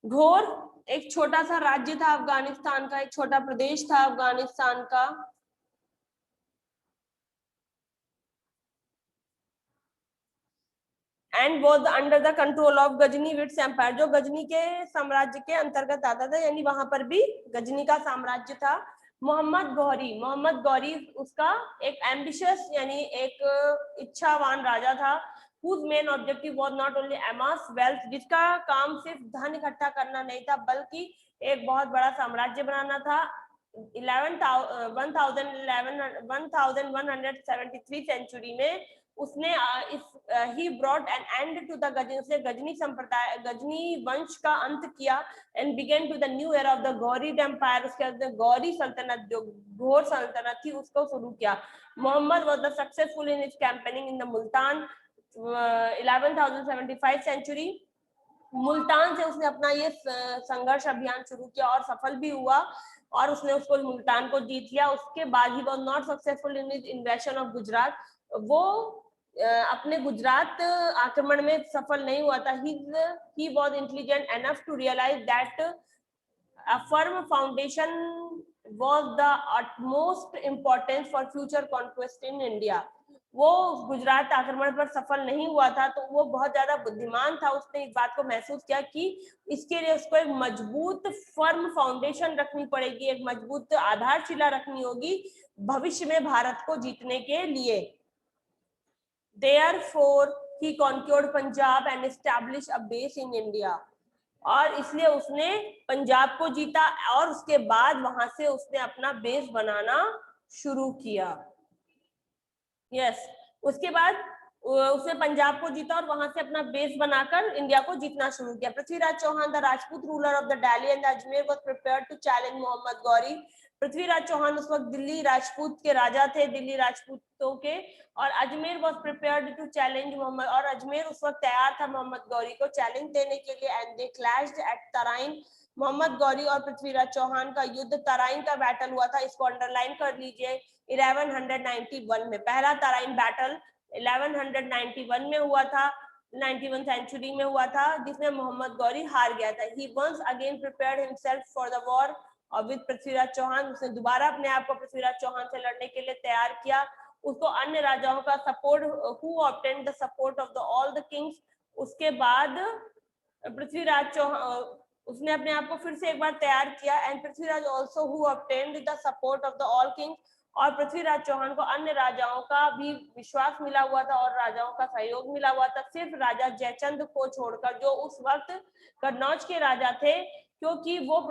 घोर एक छोटा सा राज्य था अफगानिस्तान का, एक छोटा प्रदेश था अफगानिस्तान का। And was under the control of Ghazni with its empire, जो गजनी के साम्राज्य के अंतर्गत आता था, यानी वहां पर भी गजनी का साम्राज्य था। मोहम्मद गौरी उसका एक एम्बिशियस यानी एक इच्छावान राजा था, whose main objective was not only amass wealth, जिसका काम सिर्फ धन इकट्ठा करना नहीं था बल्कि एक बहुत बड़ा साम्राज्य बनाना था। 1173 सेंचुरी में उसने he brought N and to the Ghazni, उसने गजनी संप्रदाय गजनी वंश का अंत किया and began to the new era of the गौरीड empire, उसके बाद गौरी सल्तनत जो घोर सल्तनत थी उसको शुरू किया। Mohammad was the successful in his campaigning in the Multan 1175 century. Multan से उसने अपना ये संघर्ष अभियान शुरू किया और सफल भी हुआ और उसने उसको मुल्तान को जीत लिया। उसके बाद he was not successful in his invasion of Gujarat, वो अपने गुजरात आक्रमण में सफल नहीं हुआ था। He was intelligent enough to realise that a firm foundation was the utmost importance for future conquest in India। वो गुजरात आक्रमण पर सफल नहीं हुआ था तो वो बहुत ज्यादा बुद्धिमान था, उसने इस बात को महसूस किया कि इसके लिए उसको एक मजबूत फर्म फाउंडेशन रखनी पड़ेगी, एक मजबूत आधारशिला रखनी होगी भविष्य में भारत को जीतने के लिए। Therefore he conquered Punjab and established a base in India, और इसलिए उसने पंजाब को जीता और उसके बाद वहां से उसने अपना बेस बनाना शुरू किया। यस, उसके बाद उसने पंजाब को जीता और वहां से अपना बेस बनाकर इंडिया को जीतना शुरू किया। Prithviraj Chauhan the Rajput ruler of the Delhi and Ajmer was prepared to challenge Mohammad Ghori. Prithviraj Chauhan उस वक्त दिल्ली राजपूत के राजा थे, दिल्ली राजपूतों के, और Ajmer was prepared to challenge Mohammad, और अजमेर उस वक्त तैयार था मोहम्मद गौरी को चैलेंज देने के लिए। And they clashed at Tarain. Mohammad Ghori और पृथ्वीराज चौहान का युद्ध तराइन का बैटल हुआ था, इसको अंडरलाइन कर लीजिए। 1191 में पहला तराइन बैटल 1191 में हुआ था, 91 सेंचुरी में हुआ था, जिसमें मोहम्मद गौरी हार गया था। ही once again prepared himself for the war और विद पृथ्वीराज चौहान, उसने दोबारा अपने आप को पृथ्वीराज चौहान से लड़ने के लिए तैयार किया। उसको अन्य राजाओं का support, who obtained the support of the all the Kings. उसके बाद पृथ्वीराज चौहान उसने अपने आप को फिर से एक बार तैयार किया and Prithviraj also who obtained the support of the all Kings, और पृथ्वीराज चौहान को अन्य राजाओं का भी विश्वास मिला हुआ था और राजाओं का सहयोग मिला हुआ था, सिर्फ राजा जयचंद को छोड़कर जो उस वक्त कन्नौज के राजा थे, क्योंकि वो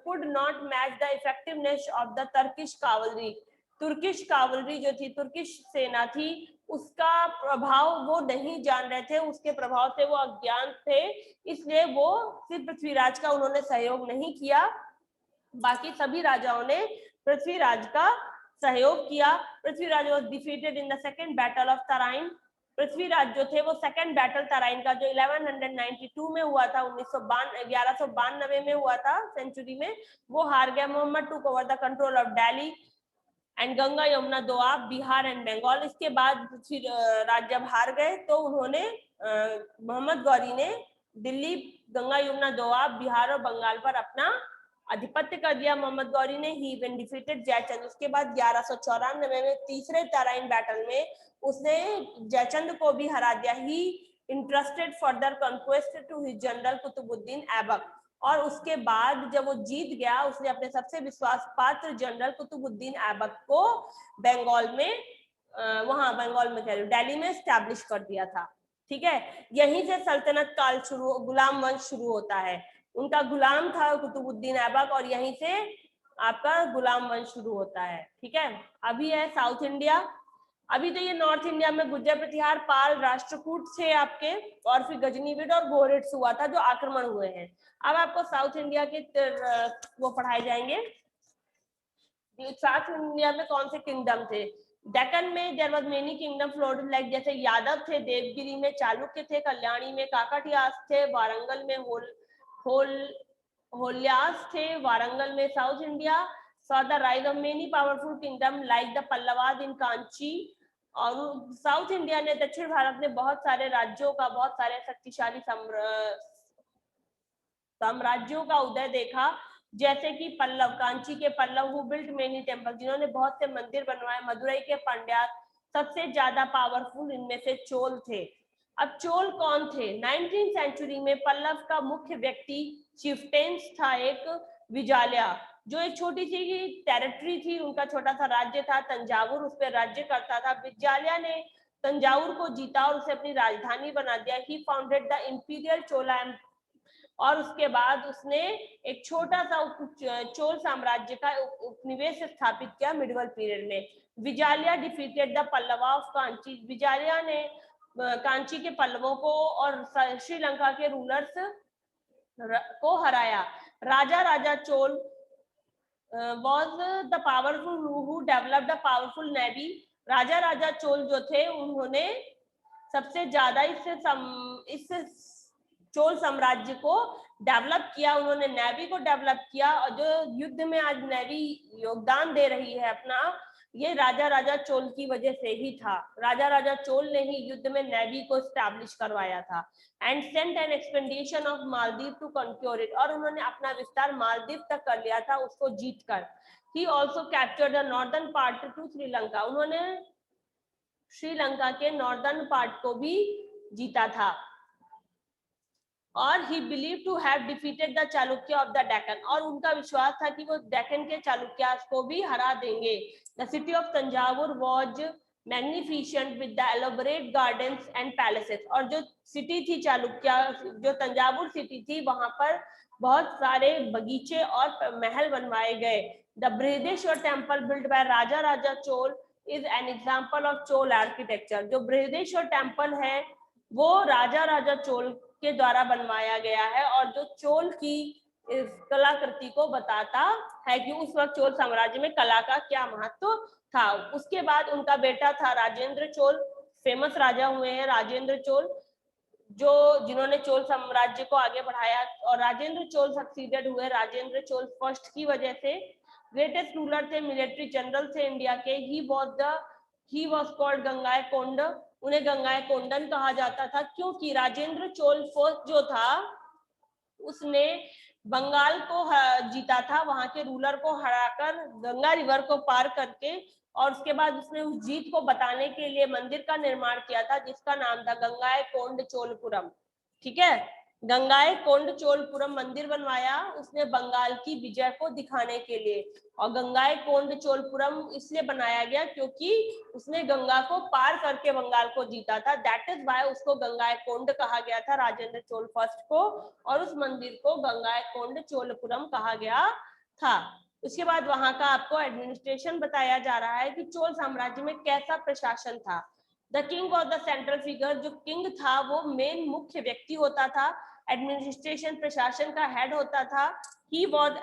could not match the effectiveness of the Turkish cavalry. Turkish cavalry जो थी, तुर्किश सेना थी, उसका प्रभाव वो नहीं जान रहे थे, उसके प्रभाव से वो अज्ञान थे, इसलिए वो सिर्फ पृथ्वीराज का उन्होंने सहयोग नहीं किया, बाकी सभी राजाओं ने पृथ्वीराज का सहयोग किया। Prithviraj was defeated in the second battle of Tarain. Prithviraj जो थे वो सेकंड बैटल तराइन का जो 1192 में हुआ था, 1192 में हुआ था सेंचुरी में, वो हार गया। Mohammad took over the control of Delhi and Ganga Yamuna Doab Bihar and Bengal. इसके बाद पृथ्वीराज जब हार गए तो उन्होंने मोहम्मद गौरी ने दिल्ली, गंगा यमुना दोआब, बिहार और बंगाल पर अपना आधिपत्य कर दिया मोहम्मद गौरी ने। ही व्हेन डिफीटेड जयचंद, उसके बाद 1194 में तीसरे तराइन बैटल में उसने जयचंद को भी हरा दिया। He interested further conquest to his general Qutubuddin Aibak, और उसके बाद जब वो जीत गया उसने अपने सबसे विश्वास पात्र जनरल कुतुबुद्दीन ऐबक को बंगाल में वहां बंगाल में दिल्ली में स्टैब्लिश कर दिया था। ठीक है, यहीं से सल्तनत काल शुरू, गुलाम वंश शुरू होता है। उनका गुलाम था कुतुबुद्दीन ऐबक और यहीं से आपका गुलाम वंश शुरू होता है। ठीक है, अभी है साउथ इंडिया। अभी तो ये नॉर्थ इंडिया में गुर्जर, प्रतिहार, पाल, राष्ट्रकूट थे आपके, और फिर गजनीविड और घोरिट्स हुआ था जो आक्रमण हुए हैं। अब आपको साउथ इंडिया के वो पढ़ाए जाएंगे। साउथ इंडिया में कौन से किंगडम थे? डेक्कन में there was many kingdom floated, like जैसे यादव थे, देवगिरी में चालुक्य थे, कल्याणी में काकटियास थे, वारंगल में होल्यास थे, वारंगल में south India saw the rise of many powerful kingdom like the पल्लवाद in Kanchi. और साउथ इंडिया ने, दक्षिण भारत ने बहुत सारे राज्यों का, बहुत सारे शक्तिशाली साम्राज्यों का उदय देखा, जैसे कि पल्लव, कांची के Pallav who built many temple, जिन्होंने बहुत से मंदिर बनवाए। मदुरई के पांड्या सबसे ज्यादा पावरफुल इनमें से चोल थे। अब चोल कौन थे? 19th सेंचुरी में पल्लव का मुख्य व्यक्ति चिफ्टेन्स था एक विजाल्या, जो एक छोटी सी टेरिटरी थी, उनका छोटा सा राज्य था तंजावुर, उस पर राज्य करता था। विजाल्या ने तंजावुर को जीता और उसे अपनी राजधानी बना दिया। ही फाउंडेड द इंपीरियल चोला, और उसके बाद उसने एक छोटा सा चोल साम्राज्य का उपनिवेश स्थापित किया मिडिवल पीरियड में। Vijayalaya defeated the Pallava of Kanchi, Vijayalaya ने कांची के पल्लवों को और श्रीलंका के रूलर्स को हराया। राजा Raja Chola was the powerful who developed a powerful navy, राजा राजा चोल जो थे उन्होंने सबसे ज्यादा इस चोल साम्राज्य को डेवलप किया, उन्होंने नेवी को डेवलप किया, और जो युद्ध में आज नेवी योगदान दे रही है अपना, ये राजा राजा चोल की वजह से ही था। राजा राजा चोल ने ही युद्ध में नेवी को स्टैब्लिश करवाया था। And sent an expedition of Maldives to conquer it, और उन्होंने अपना विस्तार मालदीव तक कर लिया था उसको जीतकर। He also captured the northern part two Sri Lanka, उन्होंने श्रीलंका के नॉर्दर्न पार्ट को भी जीता था। और he believe to have defeated the Chalukya of the Deccan, और उनका विश्वास था कि वो डेक्कन के चालुक्यास को भी हरा देंगे। The city of Thanjavur was magnificent with the elaborate gardens and palaces, और जो सिटी थी चालुक्या, जो तंजावुर सिटी थी, वहां पर बहुत सारे बगीचे और महल बनवाए गए। The Brihadeshwar temple built by Raja Raja Chola is an example of Chola architecture, जो बृहदेश्वर टेम्पल है वो राजा राजा चोल के द्वारा बनवाया गया है, और जो चोल की इस कलाकृति को बताता है कि उस वक्त चोल साम्राज्य में कला का क्या महत्व था। उसके बाद उनका बेटा था राजेंद्र चोल, फेमस राजा हुए हैं राजेंद्र चोल, जो जिन्होंने चोल साम्राज्य को आगे बढ़ाया, और राजेंद्र चोल सक्सीडेड हुए राजेंद्र चोल फर्स्ट की वजह से। ग्रेटेस्ट रूलर थे, मिलिट्री जनरल थे इंडिया के। ही वॉज कॉल्ड गंगाई कोंड, उन्हें गंगाई कोंडन कहा जाता था, क्योंकि राजेंद्र चोल फर्स्ट जो था उसने बंगाल को जीता था, वहां के रूलर को हराकर गंगा रिवर को पार करके, और उसके बाद उसने उस जीत को बताने के लिए मंदिर का निर्माण किया था, जिसका नाम था गंगाई कोंड चोलपुरम। ठीक है, गंगाई कोंड चोलपुरम मंदिर बनवाया उसने बंगाल की विजय को दिखाने के लिए, और गंगाई कोंड चोलपुरम इसलिए बनाया गया क्योंकि उसने गंगा को पार करके बंगाल को जीता था। दैट इज वाई उसको गंगाई कोंड कहा गया था, राजेंद्र चोल फर्स्ट को, और उस मंदिर को गंगाई कोंड चोलपुरम कहा गया था। उसके बाद वहां का आपको एडमिनिस्ट्रेशन बताया जा रहा है कि चोल साम्राज्य में कैसा प्रशासन था। The king was the central figure, जो किंग था वो मेन मुख्य व्यक्ति होता था, एडमिनिस्ट्रेशन प्रशासन का हेड होता था। He was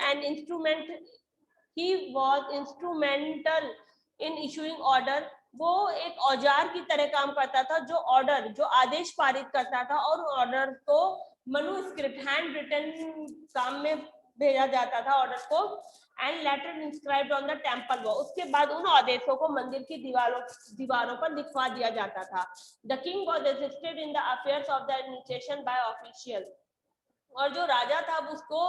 instrumental in issuing order, वो एक औजार की तरह काम करता था, जो ऑर्डर, जो आदेश पारित करता था, और ऑर्डर को मनुस्क्रिप्ट हैंड रिटन काम में भेजा जाता था ऑर्डर को, and later inscribed on the temple wall, उसके बाद उन आदेशों को मंदिर की दीवारों पर लिखवा दिया जाता था। The king was assisted in the affairs of the administration by official, और जो राजा था उसको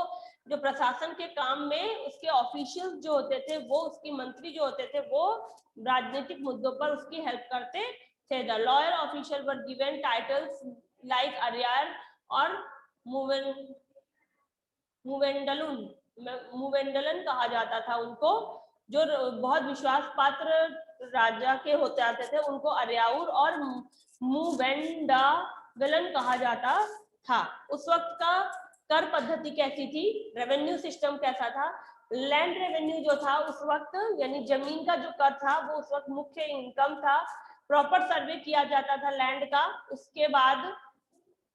जो प्रशासन के काम में उसके ऑफिशियल्स जो होते थे, वो उसकी मंत्री जो होते थे, वो राजनीतिक मुद्दों पर उसकी हेल्प करते थे। The lawyer official were given titles like arrear और मुवेंडलन कहा जाता था उनको, जो बहुत विश्वास पात्र राजा के होते आते थे उनको अरियाउर और मुवेंडावेलन कहा जाता था। उस वक्त का कर पद्धति कैसी थी, रेवेन्यू सिस्टम कैसा था? लैंड रेवेन्यू जो था उस वक्त, यानी जमीन का जो कर था, वो उस वक्त मुख्य इनकम था। प्रॉपर सर्वे किया जाता था लैंड का, उसके बाद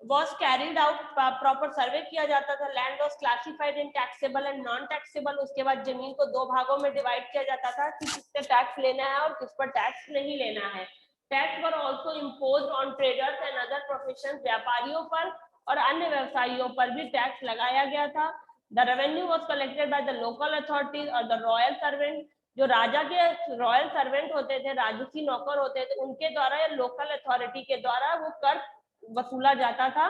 was carried out, proper survey किया जाता था। Land was classified in taxable and non taxable, उसके बाद जमीन को दो भागों में डिवाइड किया जाता था कि किस पे टैक्स लेना है और किस पर टैक्स नहीं लेना है। Tax were also imposed on traders and other profession, व्यापारियों पर और अन्य व्यवसायियों पर भी टैक्स लगाया गया था। The revenue was collected by the local authorities और द रॉयल सर्वेंट, जो राजा के रॉयल सर्वेंट होते थे, राजसी नौकर होते थे, उनके द्वारा या लोकल अथॉरिटी के द्वारा वो कर वसूला जाता था।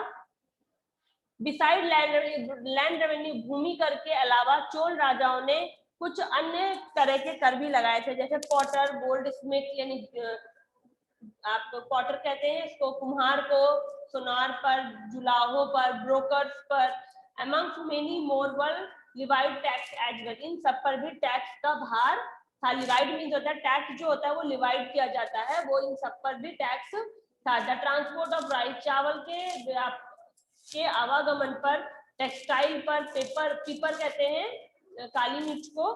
बिसाइड लैंड रेवेन्यू, भूमि कर के अलावा चोल राजाओं ने कुछ अन्य तरह के कर भी लगाए थे, जैसे पॉटर, गोल्ड स्मिथ, यानी आप पॉटर कहते हैं इसको, कुम्हार को, सुनार पर, जुलाहों पर, ब्रोकर्स पर, अमंग्स मेनी मोर वर लिवाइड टैक्स एज वेल, इन सब पर भी टैक्स का भार था। लिवाइड मीन्स होता है टैक्स जो होता है वो लिवाइड किया जाता है, वो इन सब पर भी टैक्स था। द ट्रांसपोर्ट ऑफ राइस, चावल के आवागमन पर, टेक्सटाइल पर, पीपर कहते हैं काली मिर्च को,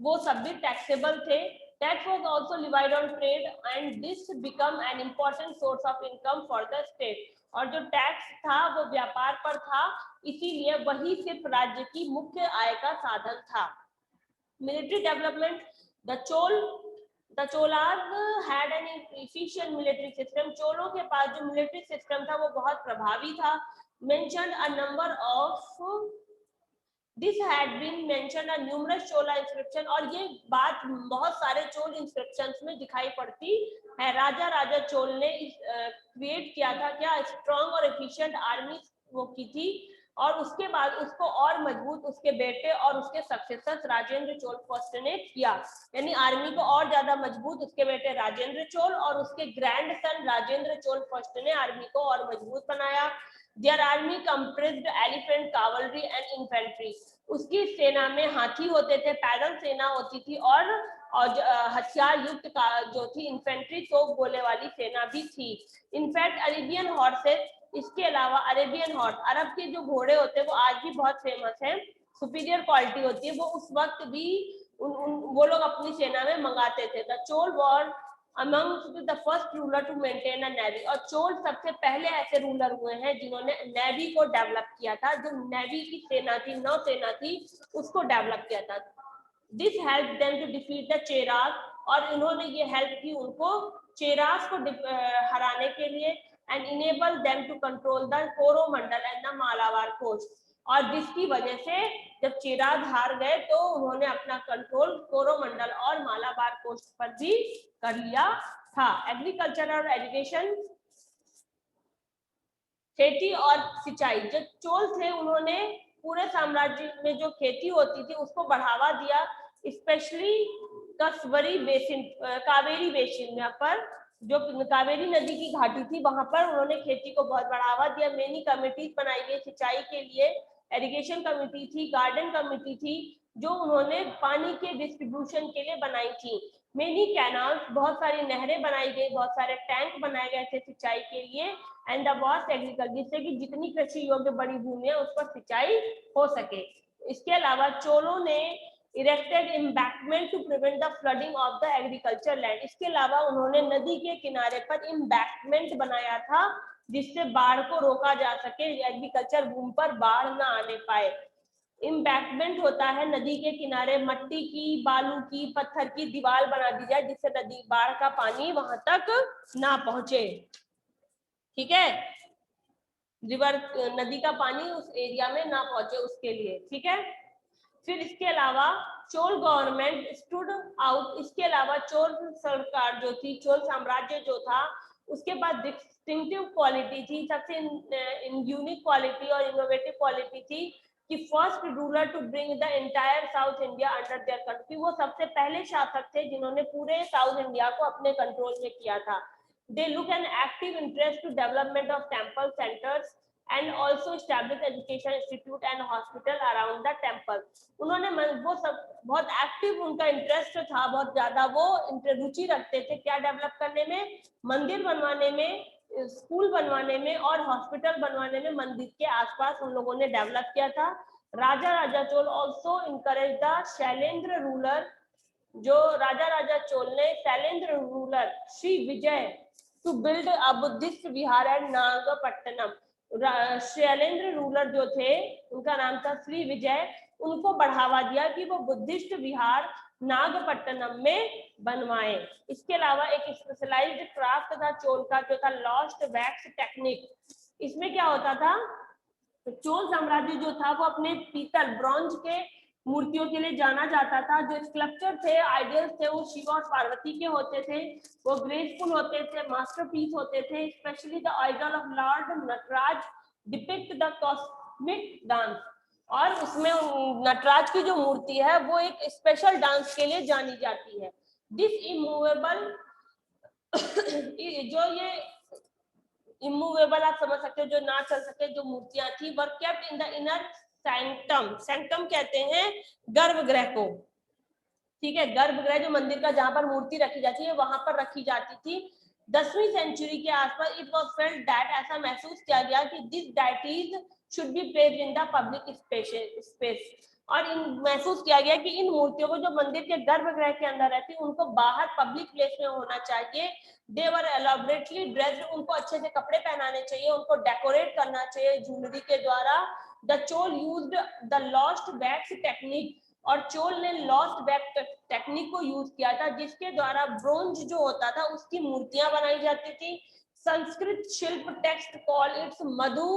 वो सब भी टैक्सेबल थे। Tax was also levied on trade and this become an important source of income for the state. और जो टैक्स था वो व्यापार पर था, इसीलिए वही सिर्फ राज्य की मुख्य आय का साधन था। Military development, the Cholas had an efficient military system, चोलों के पास जो मिलिट्री सिस्टम था वो बहुत प्रभावी था। Mentioned a number of This had been mentioned a numerous Chola inscription, और ये बात बहुत सारे चोल इंस्क्रिप्शंस में दिखाई पड़ती है। राजा चोल ने क्रिएट किया था क्या, स्ट्रॉन्ग और एफिशिएंट आर्मी वो की थी, और उसके बाद उसको और मजबूत उसके बेटे और उसके सक्सेसर्स राजेंद्र चोल फर्स्ट ने किया, यानी आर्मी को और ज्यादा मजबूत उसके बेटे राजेंद्र चोल और उसके grand son Rajendra Chola first ने आर्मी को और मजबूत बनाया। Their army comprised elephant, cavalry and infantry. उसकी सेना में हाथी होते थे, पैदल सेना होती थी, और हथियार युक्त जो थी इन्फेंट्री, तोप गोले वाली सेना भी थी। इनफैक्ट अरेबियन हॉर्सेस, इसके अलावा अरेबियन हॉर्स, अरब के जो घोड़े होते हैं वो आज भी बहुत फेमस है, सुपीरियर क्वालिटी होती है, वो उस वक्त भी वो लोग अपनी सेना में मंगाते थे। The Chola war amongst the first ruler to maintain a navy, और चोल सबसे पहले ऐसे रूलर हुए हैं जिन्होंने नेवी को डेवलप किया था, जो नेवी की सेना थी, नौसेना थी, उसको डेवलप किया था। This helped them to defeat the Cheras, और इन्होंने ये हेल्प की उनको चेरास को हराने के लिए, and enable them to control the Coromandel and the Malabar coast, और जिसकी वजह से जब चेराज हार गए तो उन्होंने अपना कंट्रोल कोरोमंडल और मालाबार कोस्ट पर भी कर लिया था। एग्रीकल्चर और एजुकेशन, खेती और सिंचाई, जो चोल थे उन्होंने पूरे साम्राज्य में जो खेती होती थी उसको बढ़ावा दिया, स्पेशली कसवरी बेसिन, कावेरी बेसिन, यहाँ पर जो कावेरी नदी की घाटी थी वहां पर उन्होंने खेती को बहुत बढ़ावा दिया। मेनी कमिटीज बनाई गई सिंचाई के लिए, एरिगेशन कमिटी थी, गार्डन कमिटी थी, जो उन्होंने पानी के डिस्ट्रीब्यूशन के लिए बनाई थी। मेनी कैनाल्स, बहुत सारी नहरें बनाई गई, बहुत सारे टैंक बनाए गए थे सिंचाई के लिए, एंड द वास्ट एग्रीकल्चर, जिससे कि जितनी कृषि योग्य बड़ी भूमि है उस पर सिंचाई हो सके। इसके अलावा चोलों ने erected embankment to prevent the flooding of the agriculture land, इसके अलावा उन्होंने नदी के किनारे पर एम्बैंकमेंट बनाया था जिससे बाढ़ को रोका जा सके, एग्रीकल्चर भूमि पर बाढ़ ना आने पाए। एम्बैंकमेंट होता है नदी के किनारे मट्टी की, बालू की, पत्थर की दीवार बना दी जाए जिससे नदी बाढ़ का पानी वहां तक ना पहुंचे, ठीक है, रिवर नदी का पानी उस एरिया में ना पहुंचे उसके लिए, ठीक है। फिर इसके अलावा चोल गवर्नमेंट स्टूड आउट, इसके अलावा चोल सरकार जो थी, चोल साम्राज्य जो था, उसके पास डिस्टिंक्टिव क्वालिटी थी, सबसे यूनिक क्वालिटी और इनोवेटिव क्वालिटी थी कि first ruler to bring the entire south India under their control, वो सबसे पहले शासक थे जिन्होंने पूरे साउथ इंडिया को अपने कंट्रोल में किया था। They look an active interest to development of temple centers and also establish education institute and hospital around the temple. उन्होंने वो सब बहुत एक्टिव, उनका इंटरेस्ट था बहुत ज्यादा, वो रुचि रखते थे क्या डेवलप करने में, मंदिर बनवाने में, स्कूल बनवाने में और हॉस्पिटल बनवाने में। मंदिर के आसपास उन लोगों ने डेवलप किया था। Raja Chola also encourage the Shailendra ruler, जो राजा चोल ने Shailendra ruler Shri Vijay to build a Buddhist vihara at Nagapattinam, Shailendra ruler जो थे उनका नाम था श्री विजय, उनको बढ़ावा दिया कि वो बुद्धिस्ट विहार नागपट्टनम में बनवाएं। इसके अलावा एक स्पेशलाइज्ड क्राफ्ट था चोल का जो था लॉस्ट वैक्स टेक्निक। इसमें क्या होता था, चोल साम्राज्य जो था वो अपने पीतल ब्रॉन्ज के मूर्तियों के लिए जाना जाता था। जो स्कल्पचर थे, आइडियल्स थे, वो शिव और पार्वती के होते थे, वो ग्रेसफुल होते थे, मास्टरपीस होते थे। Specially the idol of lord Nataraj depict the mitt dance, और उसमें नटराज की जो मूर्ति है वो एक स्पेशल डांस के लिए जानी जाती है। दिस इमूवेबल जो ये इमूवेबल आप समझ सकते हो, जो ना चल सके जो मूर्तियां थी, वर kept in the inner sanctum, sanctum कहते हैं गर्भगृह को, ठीक है, गर्भगृह जो मंदिर का जहां पर मूर्ति रखी जाती है वहां पर रखी जाती थी। 10वीं सेंचुरी के आसपास इट वाज फेल्ट दैट, ऐसा महसूस किया गया कि this deities should be placed in the public space, और महसूस किया गया कि इन मूर्तियों को जो मंदिर के गर्भगृह के अंदर रहती उनको बाहर पब्लिक प्लेस में होना चाहिए। दे वर एलॉबरेटली ड्रेस्ड, उनको अच्छे से कपड़े पहनाने चाहिए, उनको डेकोरेट करना चाहिए ज्वेलरी के द्वारा। The Chola used the lost wax technique, और चोल ने लॉस्ट वैक्स टेक्निक को यूज किया था, जिसके द्वारा ब्रोंज जो होता था उसकी मूर्तियां बनाई जाती थी। संस्कृत शिल्प टेक्स्ट कॉल इट्स मधु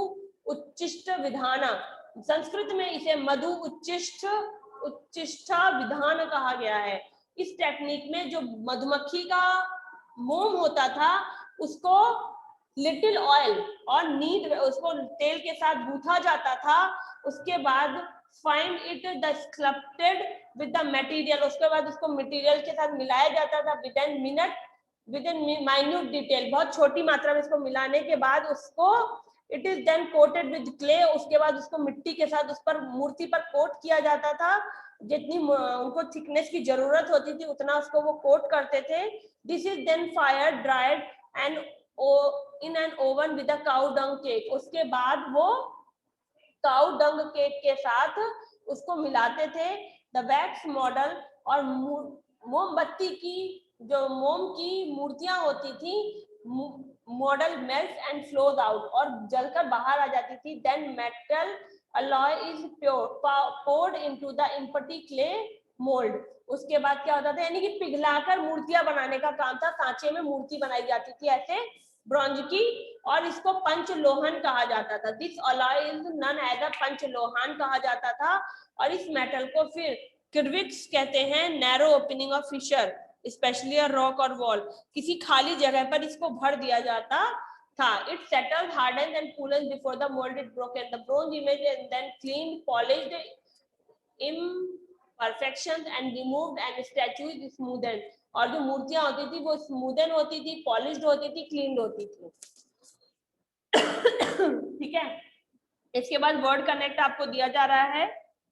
उच्चिष्ट विधाना, संस्कृत में इसे मधु उच्चिष्टा विधान कहा गया है। इस टेक्निक में जो मधुमक्खी का मोम होता था उसको लिटिल ऑयल और नीड, उसको तेल के साथ गूंथा जाता था, उसके बाद find it the sculpted with the material, उसके बाद उसको मटेरियल के साथ मिलाया जाता था within minute, within minute detail, बहुत छोटी मात्रा में इसको मिलाने के बाद उसको it is then coated with clay, उसके बाद उसको मिट्टी के साथ उस पर मूर्ति पर कोट किया जाता था, जितनी उनको थिकनेस की जरूरत होती थी उतना उसको वो कोट करते थे। This is then fire dried and in an oven with a cow dung cake, उसके बाद वो काउ डंग केक के साथ उसको मिलाते थे। द वैक्स मॉडल, और मोमबत्ती की जो मोम की मूर्तियां होती थी, model melt and flows out, और जलकर बाहर आ जाती थी। Then metal alloy is poured into the empty clay mold, उसके बाद क्या होता था, यानी कि पिघलाकर मूर्तियां बनाने का काम था, सांचे में मूर्ति बनाई जाती थी ऐसे ब्रॉन्ज की, और इसको पंचलोहन कहा जाता था। This alloy is none as a पंचलोहन कहा जाता था, और इस मेटल को फिर क्रिविक्स कहते हैं, narrow opening of fissure specially a rock और वॉल, किसी खाली जगह पर इसको भर दिया जाता था। It settles, hardens and cools before the mold is broken. The bronze image is then cleaned, polished, imperfections and removed, and statue is smoothened. और जो मूर्तियां होती थी वो स्मूदन होती थी, पॉलिश्ड होती थी, क्लीन होती थी। ठीक है, इसके बाद वर्ड कनेक्ट आपको दिया जा रहा है,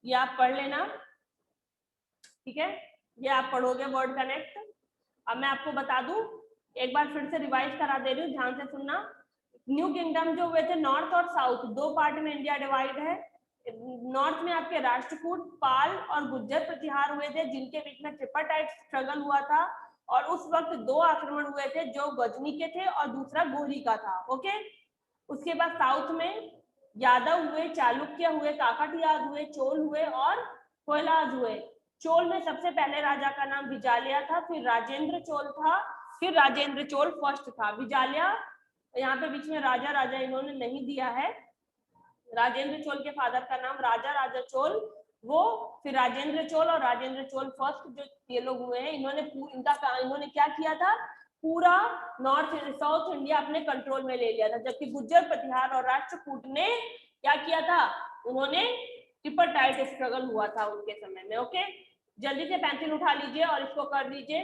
ये आप पढ़ लेना, ठीक है, ये आप पढ़ोगे वर्ड कनेक्ट। अब मैं आपको बता दूं, एक बार फिर से रिवाइज करा दे रही हूँ, ध्यान से सुनना। न्यू किंगडम जो हुए थे नॉर्थ और साउथ, दो पार्ट में इंडिया डिवाइड है। नॉर्थ में आपके राष्ट्रकूट, पाल और गुज्जर प्रतिहार हुए थे, जिनके बीच में ट्रिपाटाइट स्ट्रगल हुआ था, और उस वक्त दो आक्रमण हुए थे, जो गजनी के थे और दूसरा गोरी का था। ओके, उसके बाद साउथ में यादव हुए, चालुक्य हुए, काकटियाज हुए, चोल हुए और कोयलाज हुए। चोल में सबसे पहले राजा का नाम विजालिया था, फिर राजेंद्र चोल था, फिर राजेंद्र चोल फर्स्ट था। विजालिया यहाँ पे बीच में राजा राजा इन्होंने नहीं दिया है, राजेंद्र चोल के फादर का नाम राजा राजा चोल, वो फिर राजेंद्र चोल और राजेंद्र चोल फर्स्ट जो ये लोग हुए हैं, इन्होंने क्या किया था, पूरा नॉर्थ साउथ इंडिया अपने कंट्रोल में ले लिया था। जबकि गुज्जर प्रतिहार और राष्ट्रकूट ने क्या किया था, उन्होंने ट्रिपाटाइट स्ट्रगल हुआ था उनके समय में। ओके, जल्दी से पेंसिल उठा लीजिए और इसको कर लीजिए।